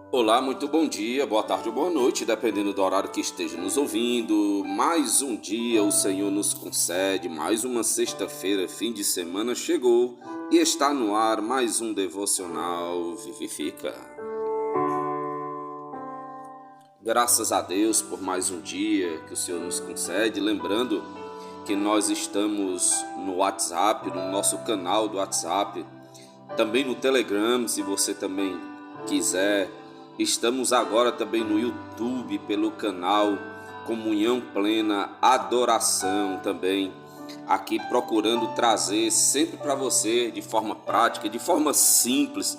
Olá, muito bom dia, boa tarde ou boa noite, dependendo do horário que esteja nos ouvindo. Mais um dia o Senhor nos concede, mais uma sexta-feira, fim de semana chegou e está no ar mais um devocional Vivifica. Graças a Deus por mais um dia que o Senhor nos concede, lembrando que nós estamos no WhatsApp, no nosso canal do WhatsApp, também no Telegram, se você também quiser. Estamos agora também no YouTube, pelo canal Comunhão Plena Adoração também, aqui procurando trazer sempre para você de forma prática, de forma simples,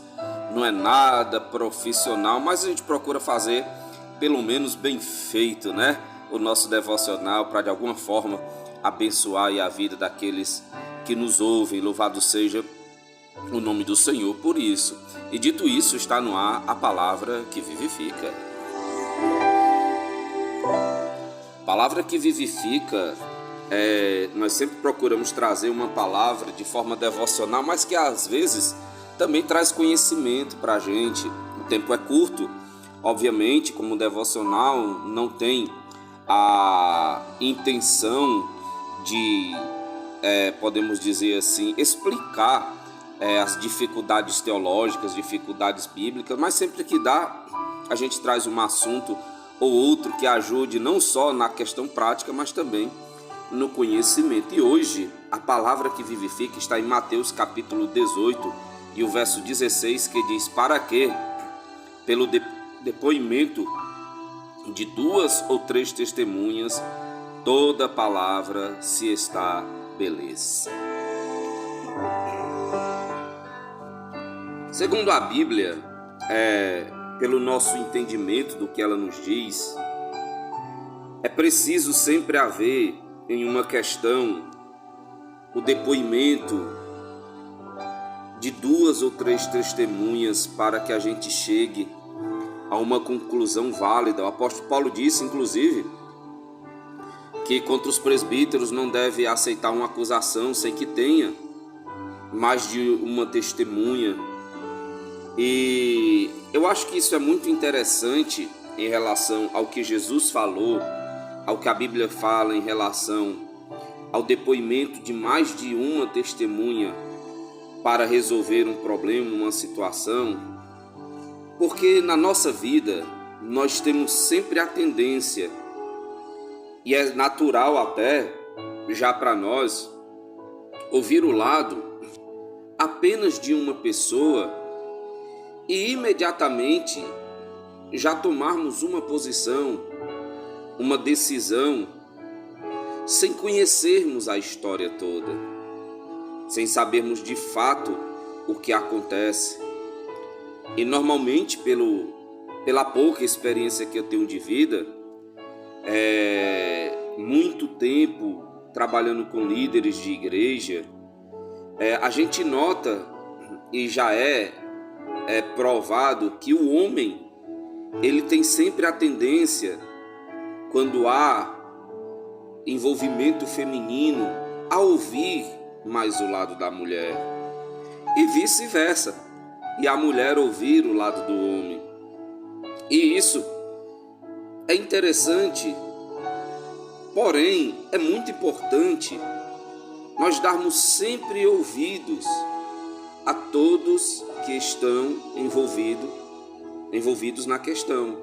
não é nada profissional, mas a gente procura fazer pelo menos bem feito, né? O nosso devocional para de alguma forma abençoar a vida daqueles que nos ouvem. Louvado seja o nome do Senhor por isso. E dito isso, está no ar a palavra que vivifica. Palavra que vivifica, nós sempre procuramos trazer uma palavra de forma devocional, mas que às vezes também traz conhecimento para a gente. O tempo é curto, obviamente, como devocional não tem a intenção de, podemos dizer assim, explicar as dificuldades teológicas, dificuldades bíblicas, mas sempre que dá, a gente traz um assunto ou outro que ajude não só na questão prática, mas também no conhecimento. E hoje, a palavra que vivifica está em Mateus capítulo 18 e o verso 16, que diz: para que, pelo depoimento de 2 ou 3 testemunhas, toda palavra se estabeleça. Segundo a Bíblia, pelo nosso entendimento do que ela nos diz, é preciso sempre haver em uma questão o depoimento de 2 ou 3 testemunhas para que a gente chegue a uma conclusão válida. O apóstolo Paulo disse, inclusive, que contra os presbíteros não deve aceitar uma acusação sem que tenha mais de uma testemunha. E eu acho que isso é muito interessante em relação ao que Jesus falou, ao que a Bíblia fala em relação ao depoimento de mais de uma testemunha para resolver um problema, uma situação, porque na nossa vida nós temos sempre a tendência, e é natural até já para nós, ouvir o lado apenas de uma pessoa e imediatamente já tomarmos uma posição, uma decisão, sem conhecermos a história toda, sem sabermos de fato o que acontece. E normalmente, pela pouca experiência que eu tenho de vida, muito tempo trabalhando com líderes de igreja, a gente nota, e já é provado, que o homem ele tem sempre a tendência, quando há envolvimento feminino, a ouvir mais o lado da mulher e vice-versa, e a mulher ouvir o lado do homem. E isso é interessante, porém é muito importante nós darmos sempre ouvidos a todos que estão envolvidos na questão.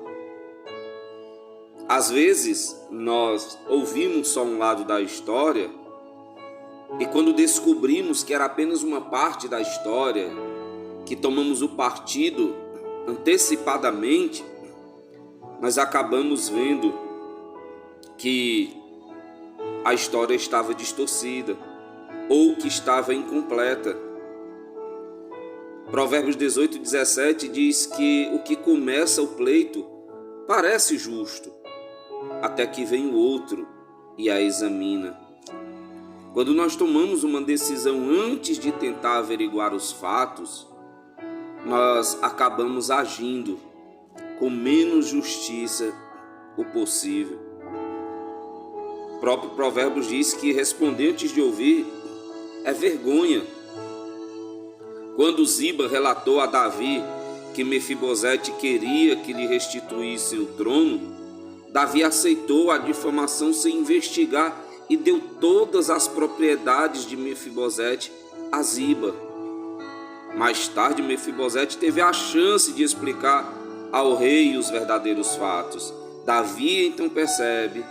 Às vezes nós ouvimos só um lado da história e quando descobrimos que era apenas uma parte da história, que tomamos o partido antecipadamente, nós acabamos vendo que a história estava distorcida ou que estava incompleta. Provérbios 18:17 diz que o que começa o pleito parece justo, até que vem o outro e a examina. Quando nós tomamos uma decisão antes de tentar averiguar os fatos, nós acabamos agindo com menos justiça o possível. próprio Provérbios diz que responder antes de ouvir é vergonha. Quando Ziba relatou a Davi que Mefibosete queria que lhe restituísse o trono, Davi aceitou a difamação sem investigar e deu todas as propriedades de Mefibosete a Ziba. Mais tarde, Mefibosete teve a chance de explicar ao rei os verdadeiros fatos. Davi então percebe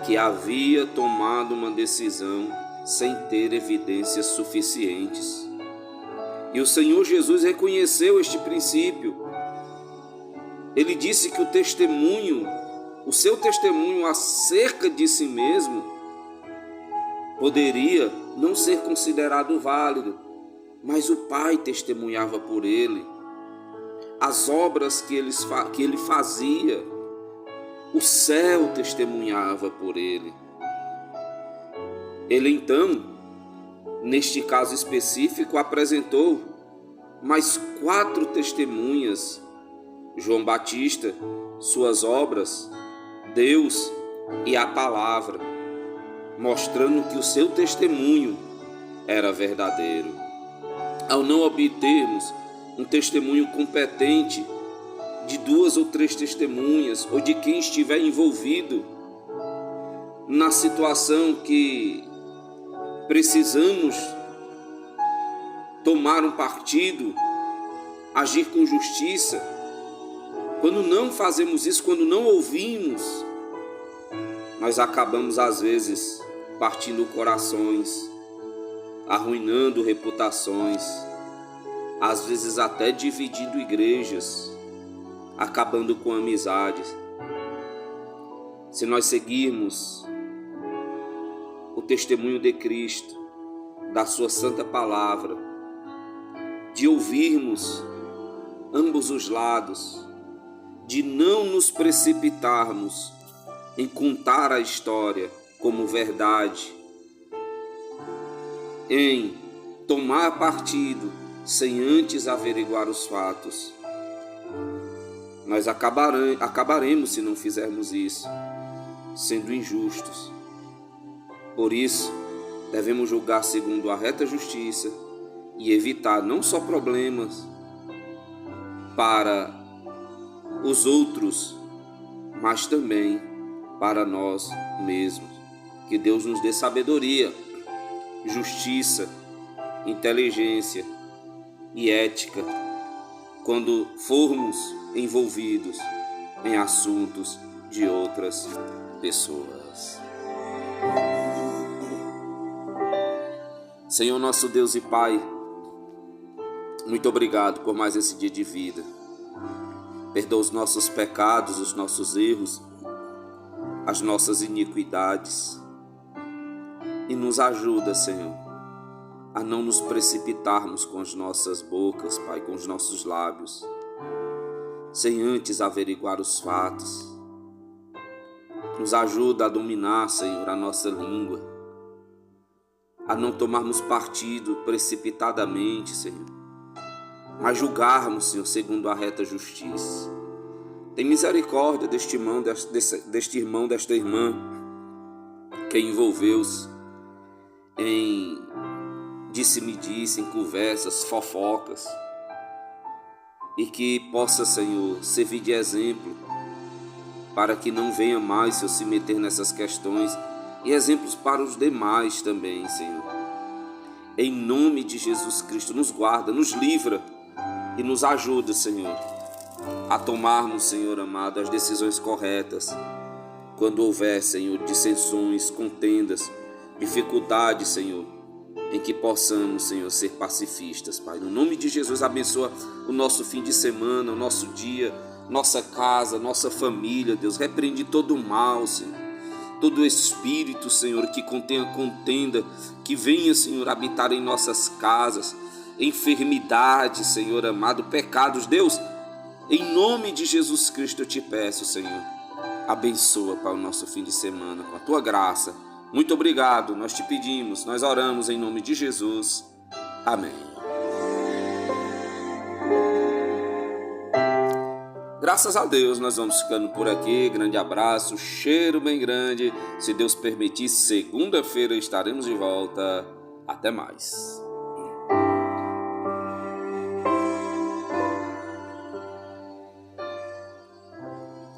que havia tomado uma decisão sem ter evidências suficientes. E o Senhor Jesus reconheceu este princípio. Ele disse que o seu testemunho acerca de si mesmo poderia não ser considerado válido, mas o Pai testemunhava por ele. As obras que ele fazia, o céu testemunhava por ele. Ele então, neste caso específico, apresentou mais 4 testemunhas: João Batista, suas obras, Deus e a palavra, mostrando que o seu testemunho era verdadeiro. Ao não obtermos um testemunho competente de 2 ou 3 testemunhas ou de quem estiver envolvido na situação que precisamos tomar um partido, agir com justiça, quando não fazemos isso, quando não ouvimos, nós acabamos às vezes partindo corações, arruinando reputações, às vezes até dividindo igrejas, acabando com amizades. Se nós seguirmos o testemunho de Cristo, da sua santa palavra, de ouvirmos ambos os lados, de não nos precipitarmos em contar a história como verdade, em tomar partido sem antes averiguar os fatos, nós acabaremos, se não fizermos isso, sendo injustos. Por isso, devemos julgar segundo a reta justiça e evitar não só problemas para os outros, mas também para nós mesmos. Que Deus nos dê sabedoria, justiça, inteligência e ética quando formos envolvidos em assuntos de outras pessoas. Senhor nosso Deus e Pai, muito obrigado por mais esse dia de vida. Perdoa os nossos pecados, os nossos erros, as nossas iniquidades e nos ajuda, Senhor, a não nos precipitarmos com as nossas bocas, Pai, com os nossos lábios, sem antes averiguar os fatos. Nos ajuda a dominar, Senhor, a nossa língua, a não tomarmos partido precipitadamente, Senhor, mas julgarmos, Senhor, segundo a reta justiça. Tem misericórdia deste irmão, desta irmã que envolveu-se em disse-me-disse, em conversas, fofocas, e que possa, Senhor, servir de exemplo para que não venha mais, Senhor, se meter nessas questões, e exemplos para os demais também, Senhor. Em nome de Jesus Cristo, nos guarda, nos livra e nos ajuda, Senhor, a tomarmos, Senhor amado, as decisões corretas quando houver, Senhor, dissensões, contendas, dificuldades, Senhor, em que possamos, Senhor, ser pacifistas, Pai. No nome de Jesus, abençoa o nosso fim de semana, o nosso dia, nossa casa, nossa família, Deus. Repreende todo o mal, Senhor, todo espírito, Senhor, que contenha contenda, que venha, Senhor, habitar em nossas casas, enfermidade, Senhor amado, pecados, Deus. Em nome de Jesus Cristo eu te peço, Senhor, abençoa, Pai, o nosso fim de semana com a Tua graça. Muito obrigado, nós te pedimos, nós oramos em nome de Jesus. Amém. graças a Deus nós vamos ficando por aqui. Grande abraço, cheiro bem grande. Se Deus permitir, segunda-feira estaremos de volta. Até mais.